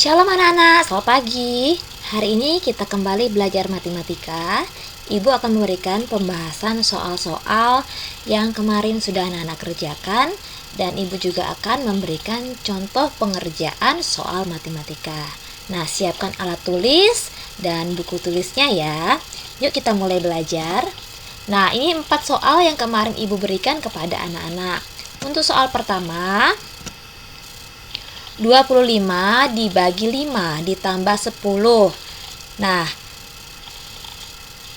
Shalom anak-anak, selamat pagi. Hari ini kita kembali belajar matematika. Ibu akan memberikan pembahasan soal-soal yang kemarin sudah anak-anak kerjakan. Dan ibu juga akan memberikan contoh pengerjaan soal matematika. Nah, siapkan alat tulis dan buku tulisnya ya. Yuk kita mulai belajar. Nah, ini 4 soal yang kemarin ibu berikan kepada anak-anak. Untuk soal pertama, 25 dibagi 5 ditambah 10. Nah,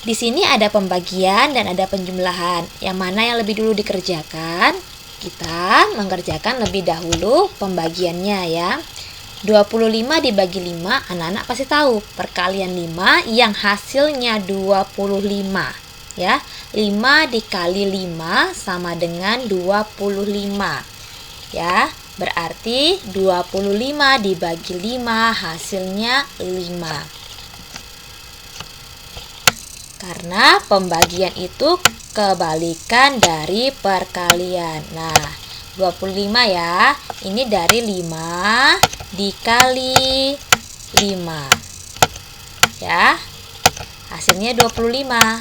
di sini ada pembagian dan ada penjumlahan. Yang mana yang lebih dulu dikerjakan? Kita mengerjakan lebih dahulu pembagiannya ya. 25 dibagi 5, anak-anak pasti tahu. Perkalian 5 yang hasilnya 25. Ya, 5 dikali 5 sama dengan 25. Ya, berarti 25 dibagi 5 hasilnya 5. Karena pembagian itu kebalikan dari perkalian. Nah, 25 ya. Ini dari 5 dikali 5. Ya. Hasilnya 25.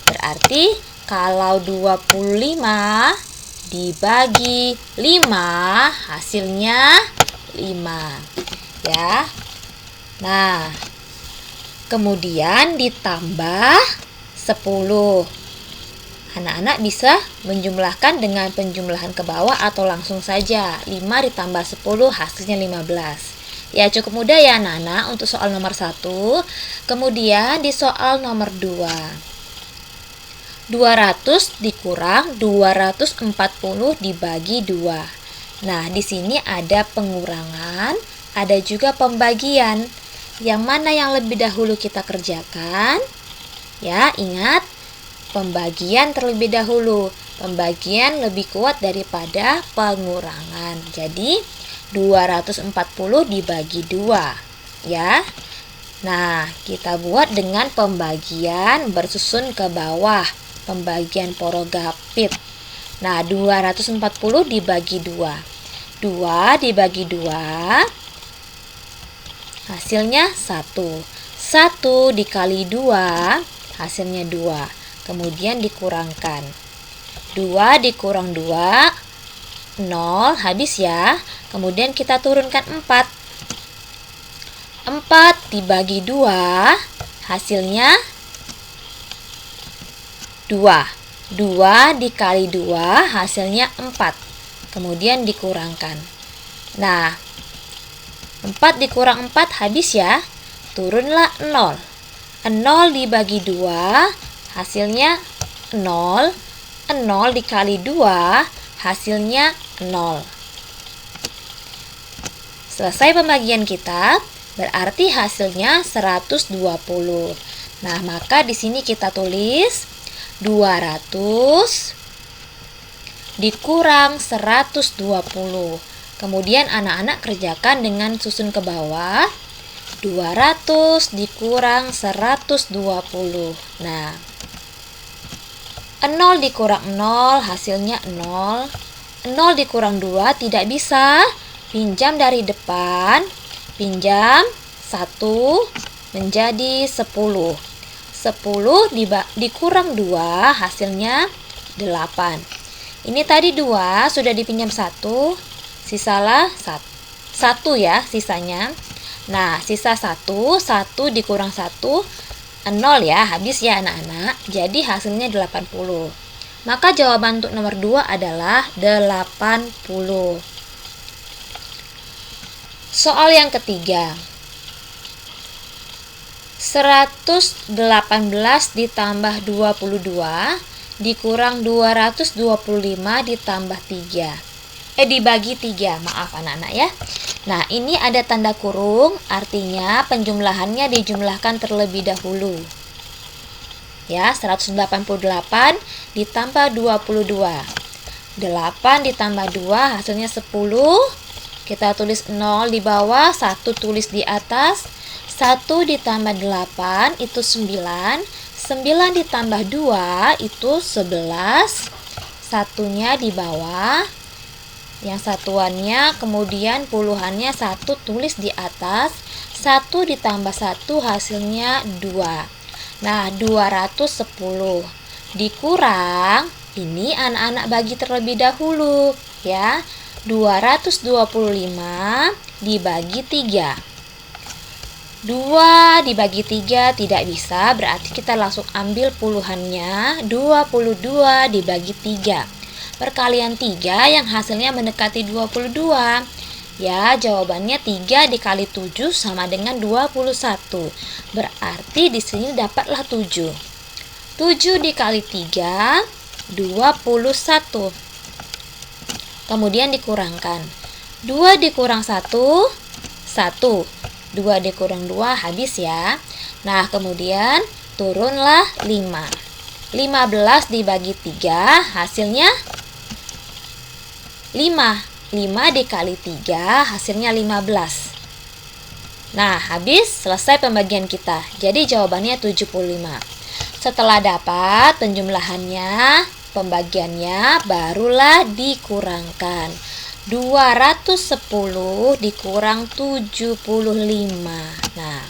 Berarti kalau 25 dibagi 5 hasilnya 5 ya. Nah, kemudian ditambah 10. Anak-anak bisa menjumlahkan dengan penjumlahan ke bawah atau langsung saja. 5 ditambah 10 hasilnya 15. Ya, cukup mudah ya anak-anak untuk soal nomor 1. Kemudian di soal nomor 2. 200 dikurang 240 dibagi 2. Nah, di sini ada pengurangan, ada juga pembagian. Yang mana yang lebih dahulu kita kerjakan? Ya, ingat, pembagian terlebih dahulu. Pembagian lebih kuat daripada pengurangan. Jadi, 240 dibagi 2. Ya. Nah, kita buat dengan pembagian bersusun ke bawah. Pembagian porogapit. Nah, 240 dibagi 2. 2 dibagi 2 hasilnya 1. 1 dikali 2 hasilnya 2. Kemudian dikurangkan. 2 dikurang 2 0, habis ya. Kemudian kita turunkan 4. 4 dibagi 2 hasilnya 2. 2 dikali 2 hasilnya 4. Kemudian dikurangkan. Nah, 4 dikurang 4 habis ya. Turunlah 0. 0 dibagi 2 hasilnya 0. 0 dikali 2 hasilnya 0. Selesai pembagian kita, berarti hasilnya 120. Nah, maka di sini kita tulis 200 dikurang 120. Kemudian anak-anak kerjakan dengan susun ke bawah. 200 dikurang 120. Nah, 0 dikurang 0 hasilnya 0. 0 dikurang 2 tidak bisa. Pinjam dari depan. Pinjam 1 menjadi 10. 10 dikurang 2 hasilnya 8. Ini tadi 2 sudah dipinjam 1, sisalah 1 ya sisanya. Nah, sisa 1 dikurang 1 0 ya, habis ya anak-anak. Jadi hasilnya 80. Maka jawaban untuk nomor 2 adalah 80. Soal yang ketiga. 118 ditambah 22 dikurang 225 ditambah 3. Dibagi 3, maaf anak-anak ya. Nah, ini ada tanda kurung, artinya penjumlahannya dijumlahkan terlebih dahulu. Ya, 188 ditambah 22. 8 ditambah 2 hasilnya 10. Kita tulis 0 di bawah, 1 tulis di atas. 1 ditambah 8 itu 9. 9 ditambah 2 itu 11. Satunya di bawah. Yang satuannya, kemudian puluhannya 1 tulis di atas. 1 ditambah 1 hasilnya 2. Nah, 210. Dikurang, ini anak-anak bagi terlebih dahulu ya. 225 dibagi 3. 2 dibagi 3 tidak bisa, berarti kita langsung ambil puluhannya. 22 dibagi 3. Perkalian 3 yang hasilnya mendekati 22. Ya, jawabannya 3 dikali 7 sama dengan 21. Berarti di sini dapatlah 7. 7 dikali 3, 21. Kemudian dikurangkan. 2 dikurang 1, 1. 2 dikurang 2 habis ya. Nah, kemudian turunlah 5. 15 dibagi 3 hasilnya 5. 5 dikali 3 hasilnya 15. Nah, habis selesai pembagian kita. Jadi jawabannya 75. Setelah dapat penjumlahannya, pembagiannya barulah dikurangkan. 210 dikurang 75. Nah,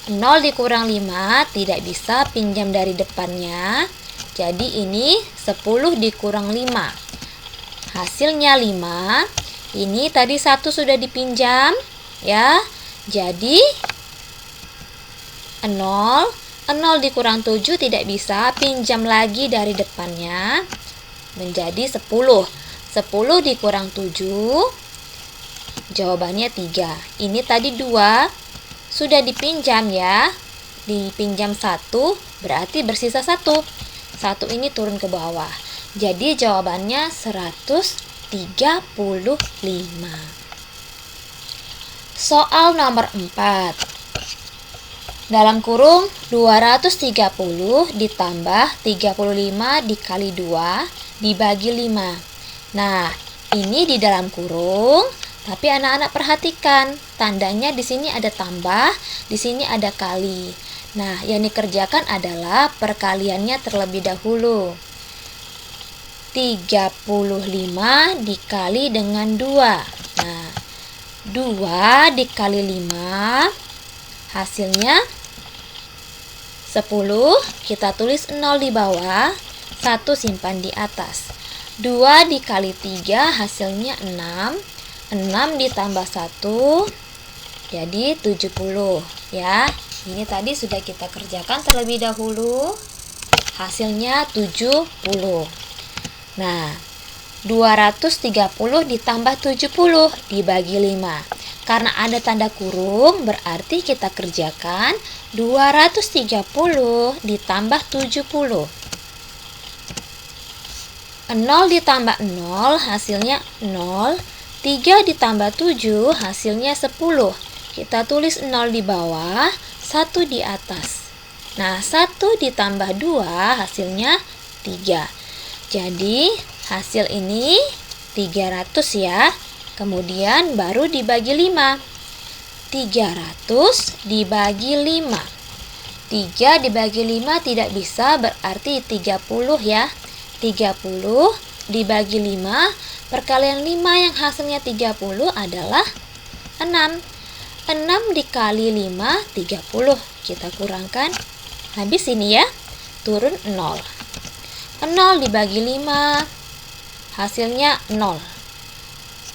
0 dikurang 5 tidak bisa pinjam dari depannya. Jadi ini 10 dikurang 5. Hasilnya 5. Ini tadi 1 sudah dipinjam ya. Jadi 0. 0 dikurang 7 tidak bisa, pinjam lagi dari depannya. Menjadi 10. 10 dikurang 7. Jawabannya 3. Ini tadi 2 sudah dipinjam ya. Dipinjam 1 berarti bersisa 1. 1 ini turun ke bawah. Jadi jawabannya 135. Soal nomor 4. Dalam kurung 230 ditambah 35 dikali 2 dibagi 5. Nah, ini di dalam kurung, tapi anak-anak perhatikan, tandanya di sini ada tambah, di sini ada kali. Nah, yang dikerjakan adalah perkaliannya terlebih dahulu. 35 dikali dengan 2. Nah, 2 dikali 5 hasilnya 10. Kita tulis 0 di bawah, 1 simpan di atas. 2 dikali 3 hasilnya 6. 6 ditambah 1 jadi 70 ya. Ini tadi sudah kita kerjakan terlebih dahulu. Hasilnya 70. Nah, 230 ditambah 70 dibagi 5. Karena ada tanda kurung, berarti kita kerjakan 230 ditambah 70. 0 ditambah 0 hasilnya 0. 3 ditambah 7 hasilnya 10. Kita tulis 0 di bawah, 1 di atas. Nah, 1 ditambah 2 hasilnya 3. Jadi, hasil ini 300 ya. Kemudian baru dibagi 5. 300 dibagi 5. 3 dibagi 5 tidak bisa, berarti 30 ya. 30 dibagi 5, perkalian 5 yang hasilnya 30 adalah 6. 6 dikali 5, 30. Kita kurangkan. Habis ini ya, turun 0. 0 dibagi 5, hasilnya 0.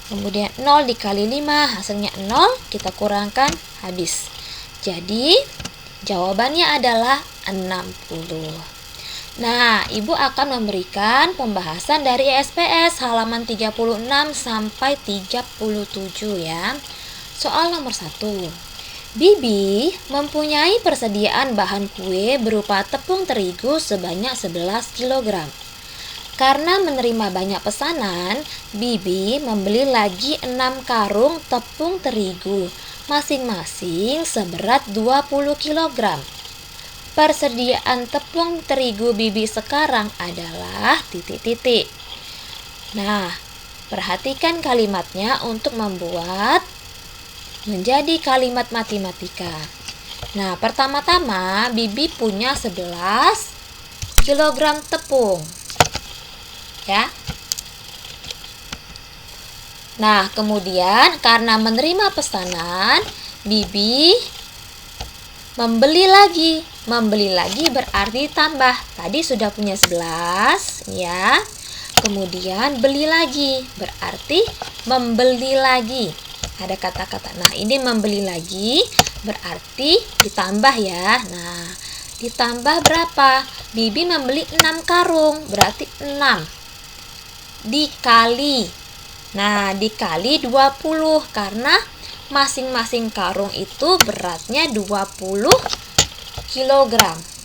Kemudian 0 dikali 5, hasilnya 0. Kita kurangkan, habis. Jadi, jawabannya adalah 60. Nah, Ibu akan memberikan pembahasan dari SPS halaman 36 sampai 37 ya. Soal nomor 1. Bibi mempunyai persediaan bahan kue berupa tepung terigu sebanyak 11 kg. Karena menerima banyak pesanan, Bibi membeli lagi 6 karung tepung terigu, masing-masing seberat 20 kg. Persediaan tepung terigu Bibi sekarang adalah titik-titik. Nah, perhatikan kalimatnya untuk membuat menjadi kalimat matematika. Nah, pertama-tama Bibi punya 11 kg tepung. Ya. Nah, kemudian karena menerima pesanan, Bibi membeli lagi. Membeli lagi berarti tambah. Tadi sudah punya 11, ya. Kemudian beli lagi, berarti membeli lagi. Ada kata-kata. Nah, ini membeli lagi berarti ditambah ya. Nah, ditambah berapa? Bibi membeli 6 karung, berarti 6 dikali. Nah, dikali 20 karena masing-masing karung itu beratnya 20 kg.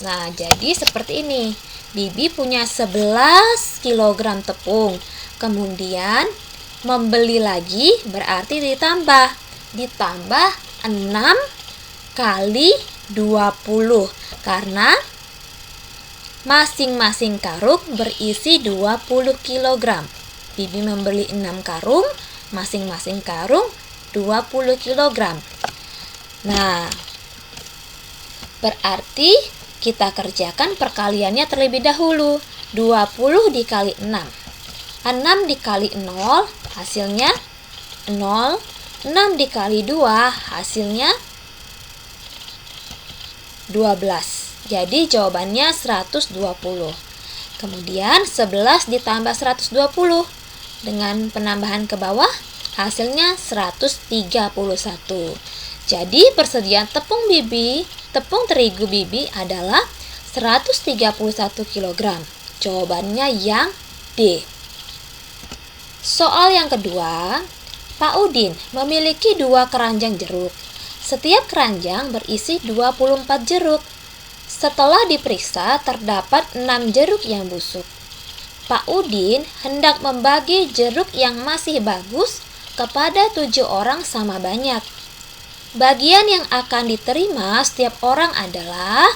Nah, jadi seperti ini. Bibi punya 11 kg tepung. Kemudian membeli lagi berarti ditambah. Ditambah 6 kali 20 karena masing-masing karung berisi 20 kg. Bibi membeli 6 karung, masing-masing karung 20 kg. Nah, berarti kita kerjakan perkaliannya terlebih dahulu. 20 dikali 6. 6 dikali 0 hasilnya 0. 6 dikali 2 hasilnya 12. Jadi jawabannya 120. Kemudian 11 ditambah 120. Dengan penambahan ke bawah hasilnya 131. Jadi persediaan tepung terigu Bibi adalah 131 kg. Jawabannya yang D. Soal yang kedua, Pak Udin memiliki 2 keranjang jeruk. Setiap keranjang berisi 24 jeruk. Setelah diperiksa, terdapat 6 jeruk yang busuk. Pak Udin hendak membagi jeruk yang masih bagus kepada 7 orang sama banyak. Bagian yang akan diterima setiap orang adalah,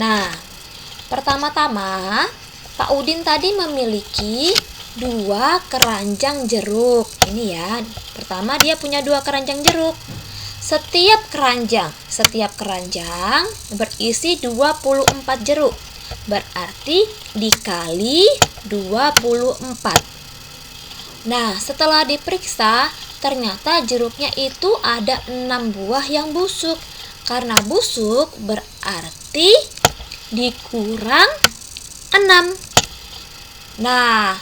nah, pertama-tama Pak Udin tadi memiliki 2 keranjang jeruk. Ini ya, pertama dia punya 2 keranjang jeruk. Setiap keranjang berisi 24 jeruk. Berarti dikali 24. Nah, setelah diperiksa, ternyata jeruknya itu ada 6 buah yang busuk. Karena busuk berarti dikurang 6. Nah,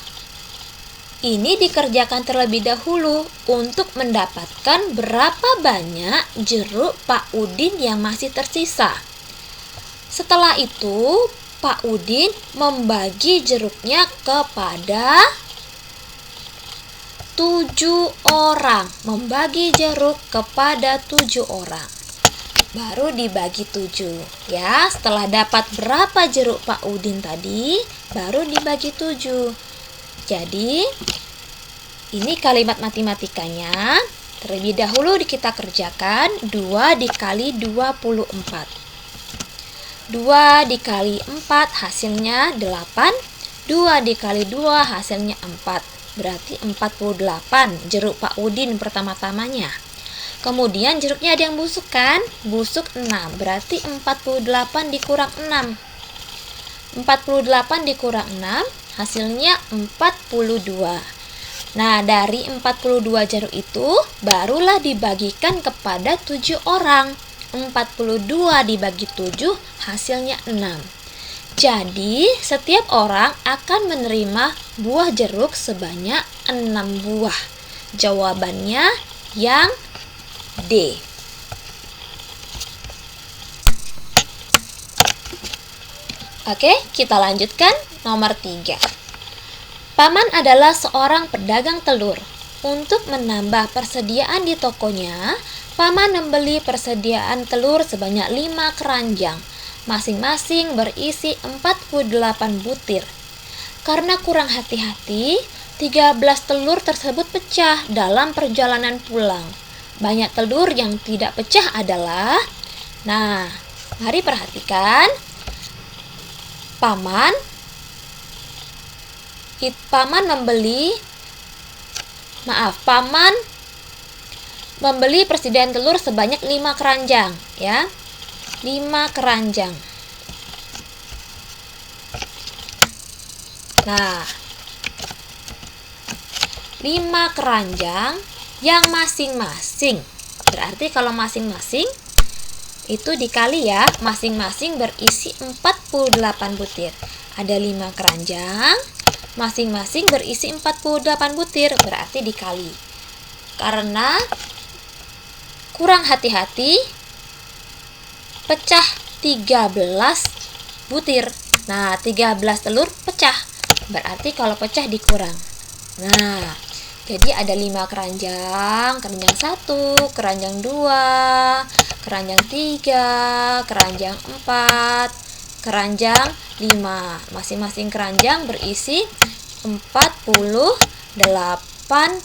ini dikerjakan terlebih dahulu untuk mendapatkan berapa banyak jeruk Pak Udin yang masih tersisa. Setelah itu, Pak Udin membagi jeruknya kepada 7 orang. Membagi jeruk kepada 7 orang. Baru dibagi 7. Ya, setelah dapat berapa jeruk Pak Udin tadi, baru dibagi 7. Jadi, ini kalimat matematikanya. Terlebih dahulu kita kerjakan 2 dikali 24. 2 dikali 4 hasilnya 8. 2 dikali 2 hasilnya 4. Berarti 48 jeruk Pak Udin pertama-tamanya. Kemudian jeruknya ada yang busuk kan? Busuk 6. Berarti 48 dikurang 6. 48 dikurang 6 hasilnya 42. Nah, dari 42 jeruk itu barulah dibagikan kepada 7 orang. 42 dibagi 7 hasilnya 6. Jadi, setiap orang akan menerima buah jeruk sebanyak 6 buah. Jawabannya yang D. Oke, kita lanjutkan nomor 3. Paman adalah seorang pedagang telur. Untuk menambah persediaan di tokonya, Paman membeli persediaan telur sebanyak 5 keranjang. Masing-masing berisi 48 butir. Karena kurang hati-hati, 13 telur tersebut pecah dalam perjalanan pulang. Banyak telur yang tidak pecah adalah, nah, mari perhatikan. Paman membeli persediaan telur sebanyak 5 keranjang, ya. 5 keranjang. Nah, 5 keranjang yang masing-masing. Berarti kalau masing-masing itu dikali ya, masing-masing berisi 48 butir. Ada 5 keranjang, masing-masing berisi 48 butir, berarti dikali. Karena kurang hati-hati, pecah 13 butir. Nah, 13 telur pecah. Berarti kalau pecah dikurang. Nah, jadi ada 5 keranjang, keranjang 1, keranjang 2, keranjang 3, keranjang 4, keranjang 5. Masing-masing keranjang berisi 48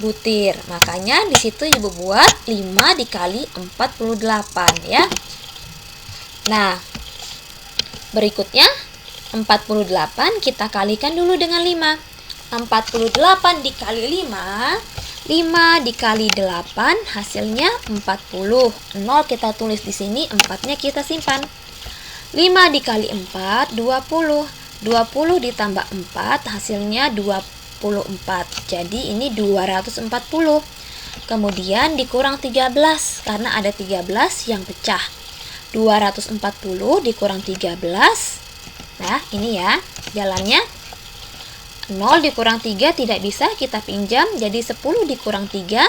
butir. Makanya di situ Ibu buat 5 dikali 48 ya. Nah, berikutnya 48 kita kalikan dulu dengan 5. 48 dikali 5, 5 dikali 8 hasilnya 40. 0 kita tulis di sini, 4-nya kita simpan. 5 dikali 4, 20. 20 ditambah 4 hasilnya 24. Jadi ini 240. Kemudian dikurang 13 karena ada 13 yang pecah. 240 dikurang 13. Nah, ini ya jalannya. 0 dikurang 3 tidak bisa, kita pinjam, jadi 10 dikurang 3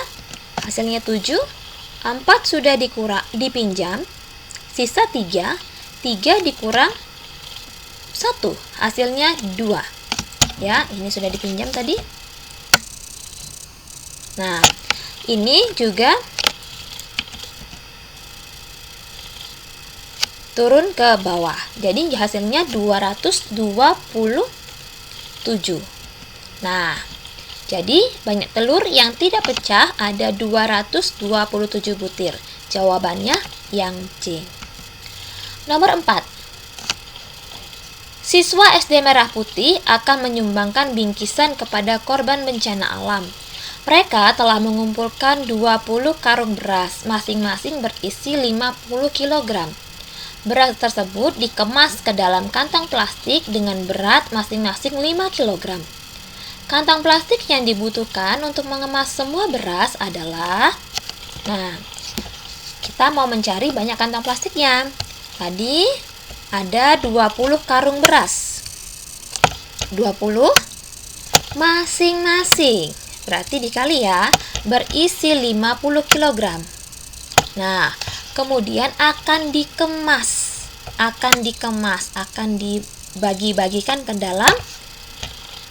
hasilnya 7. 4 sudah dipinjam, sisa 3. 3 dikurang 1 hasilnya 2 ya, ini sudah dipinjam tadi. Nah, ini juga turun ke bawah, jadi hasilnya 227. Nah, jadi banyak telur yang tidak pecah ada 227 butir. Jawabannya yang C. Nomor 4. Siswa SD Merah Putih akan menyumbangkan bingkisan kepada korban bencana alam. Mereka telah mengumpulkan 20 karung beras, masing-masing berisi 50 kg. Beras tersebut dikemas ke dalam kantong plastik dengan berat masing-masing 5 kg. Kantong plastik yang dibutuhkan untuk mengemas semua beras adalah, nah, kita mau mencari banyak kantong plastiknya. Tadi ada 20 karung beras. 20 masing-masing. Berarti dikali ya, berisi 50 kg. Nah, kemudian akan dikemas, akan dibagi-bagikan ke dalam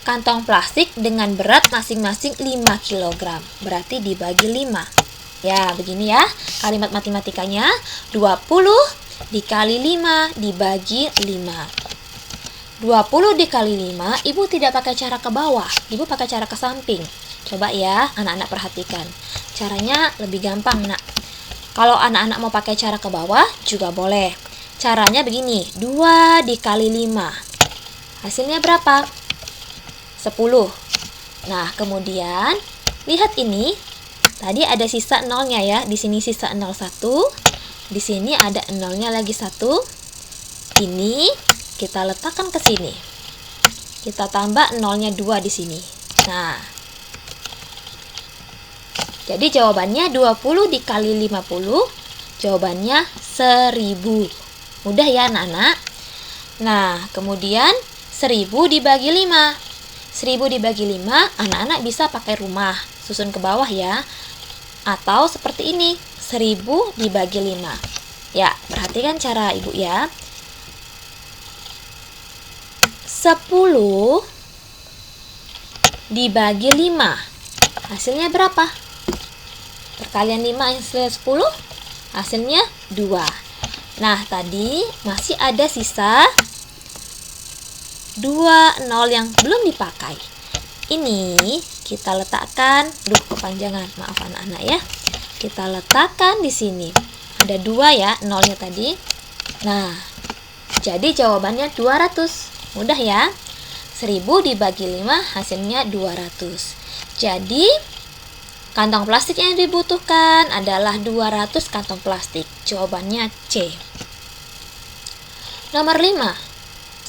kantong plastik dengan berat masing-masing 5 kg. Berarti dibagi 5. Ya, begini ya kalimat matematikanya. 20 dikali 5 dibagi 5. 20 dikali 5, Ibu tidak pakai cara ke bawah, Ibu pakai cara ke samping. Coba ya, anak-anak perhatikan. Caranya lebih gampang, Nak. Kalau anak-anak mau pakai cara ke bawah juga boleh. Caranya begini, 2 dikali 5. Hasilnya berapa? 10. Nah, kemudian lihat ini. Tadi ada sisa nolnya ya. Di sini sisa 01. Di sini ada nolnya lagi 1. Ini kita letakkan ke sini. Kita tambah nolnya 2 di sini. Nah, jadi jawabannya 20 dikali 50. Jawabannya 1000. Mudah ya anak-anak? Nah, kemudian 1000 dibagi 5. 1000 dibagi 5, anak-anak bisa pakai rumah. Susun ke bawah ya. Atau seperti ini, 1000 dibagi 5. Ya, perhatikan cara Ibu ya. 10 dibagi 5. Hasilnya berapa? Perkalian 5 hasilnya 10. Hasilnya 2. Nah, tadi masih ada sisa 2 nol yang belum dipakai. Ini kita letakkan, kepanjangan, maaf anak-anak ya. Kita letakkan di sini. Ada 2 ya, nolnya tadi. Nah, jadi jawabannya 200. Mudah ya. 1000 dibagi 5 hasilnya 200. Jadi, kantong plastik yang dibutuhkan adalah 200 kantong plastik. Jawabannya C. Nomor 5.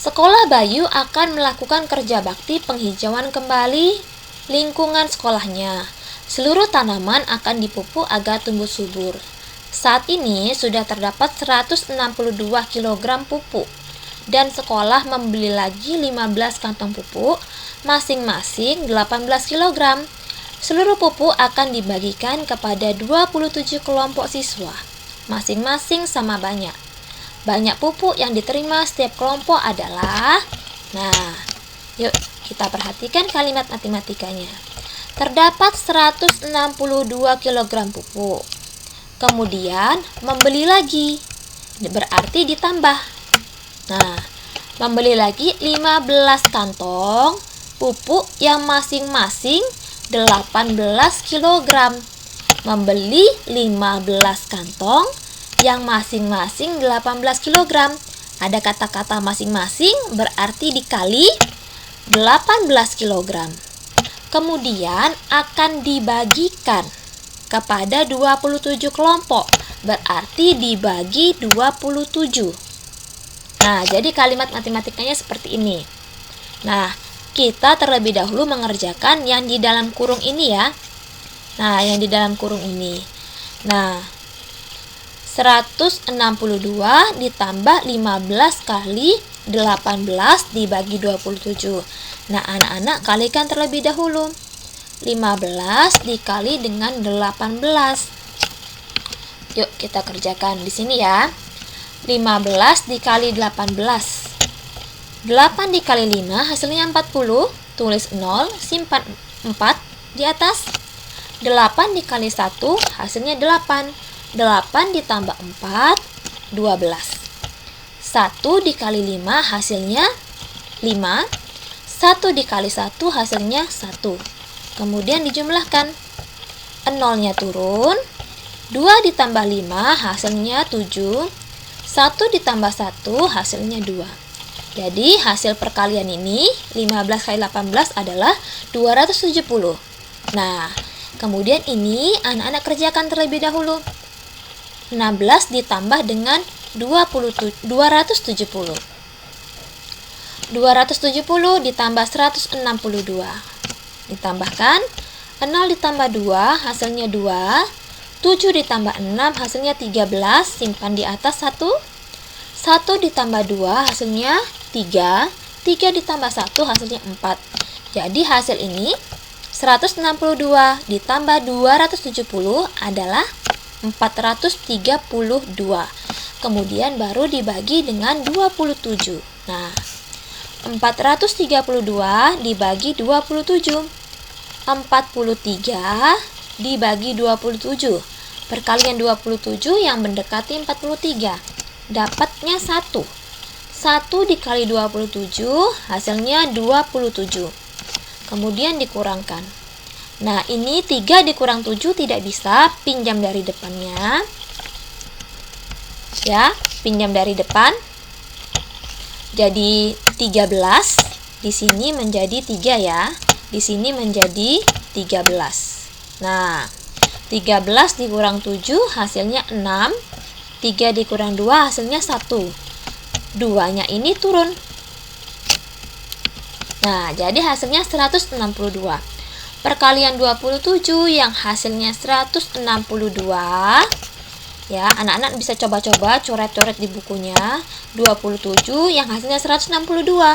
Sekolah Bayu akan melakukan kerja bakti penghijauan kembali Lingkungan sekolahnya. Seluruh tanaman akan dipupuk agar tumbuh subur. Saat ini sudah terdapat 162 kg pupuk dan sekolah membeli lagi 15 kantong pupuk, masing-masing 18 kg. Seluruh pupuk akan dibagikan kepada 27 kelompok siswa, masing-masing sama banyak. Banyak pupuk yang diterima setiap kelompok adalah, nah, yuk kita perhatikan kalimat matematikanya. Terdapat 162 kg pupuk. Kemudian membeli lagi, berarti ditambah. Nah, membeli lagi 15 kantong pupuk yang masing-masing 18 kg. Membeli 15 kantong yang masing-masing 18 kg. Ada kata-kata masing-masing berarti dikali 18 kg. Kemudian akan dibagikan kepada 27 kelompok, berarti dibagi 27. Nah, jadi kalimat matematikanya seperti ini. Nah, kita terlebih dahulu mengerjakan yang di dalam kurung ini ya. Nah, yang di dalam kurung ini. Nah, 162 ditambah 15 kali 18 dibagi 27. Nah, anak-anak kalikan terlebih dahulu. 15 dikali dengan 18. Yuk kita kerjakan di sini ya. 15 dikali 18. 8 dikali 5 hasilnya 40. Tulis 0, simpan 4 di atas. 8 dikali 1 hasilnya 8. 8 ditambah 4, 12. 1 dikali 5 hasilnya 5. 1 dikali 1 hasilnya 1. Kemudian dijumlahkan. 0-nya turun. 2 ditambah 5 hasilnya 7. 1 ditambah 1 hasilnya 2. Jadi hasil perkalian ini 15 kali 18 adalah 270. Nah, kemudian ini anak-anak kerjakan terlebih dahulu. 16 ditambah dengan 270. 270 ditambah 162. Ditambahkan 0 ditambah 2 hasilnya 2. 7 ditambah 6 hasilnya 13. Simpan di atas 1. 1 ditambah 2 hasilnya 3. 3 ditambah 1 hasilnya 4. Jadi hasil ini 162 ditambah 270 adalah 432. Kemudian baru dibagi dengan 27. Nah, 432 dibagi 27. 43 dibagi 27. Perkalian 27 yang mendekati 43. Dapatnya 1. 1 dikali 27 hasilnya 27. Kemudian dikurangkan. Nah, ini 3 dikurang 7 tidak bisa, pinjam dari depannya. Ya, pinjam dari depan. Jadi 13, di sini menjadi 3 ya. Di sini menjadi 13. Nah, 13 dikurang 7 hasilnya 6. 3 dikurang 2 hasilnya 1. 2-nya ini turun. Nah, jadi hasilnya 162. Perkalian 27 yang hasilnya 162. Ya, anak-anak bisa coba-coba coret-coret di bukunya. 27 yang hasilnya 162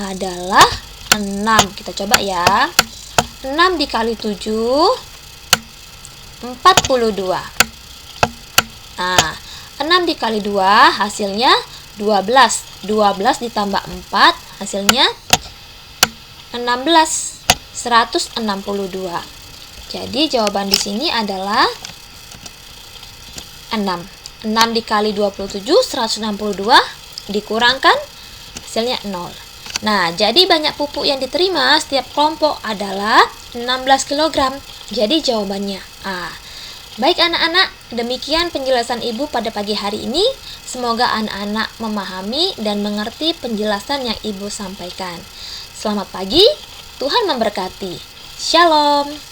adalah 6. Kita coba ya. 6 dikali 7 42. Nah, 6 dikali 2 hasilnya 12. 12 ditambah 4 hasilnya 16. 162. Jadi jawaban di sini adalah 6. 6 dikali 27 162 dikurangkan hasilnya 0. Nah, jadi banyak pupuk yang diterima setiap kelompok adalah 16 kg. Jadi jawabannya A. Baik anak-anak, demikian penjelasan Ibu pada pagi hari ini. Semoga anak-anak memahami dan mengerti penjelasan yang Ibu sampaikan. Selamat pagi, Tuhan memberkati. Shalom.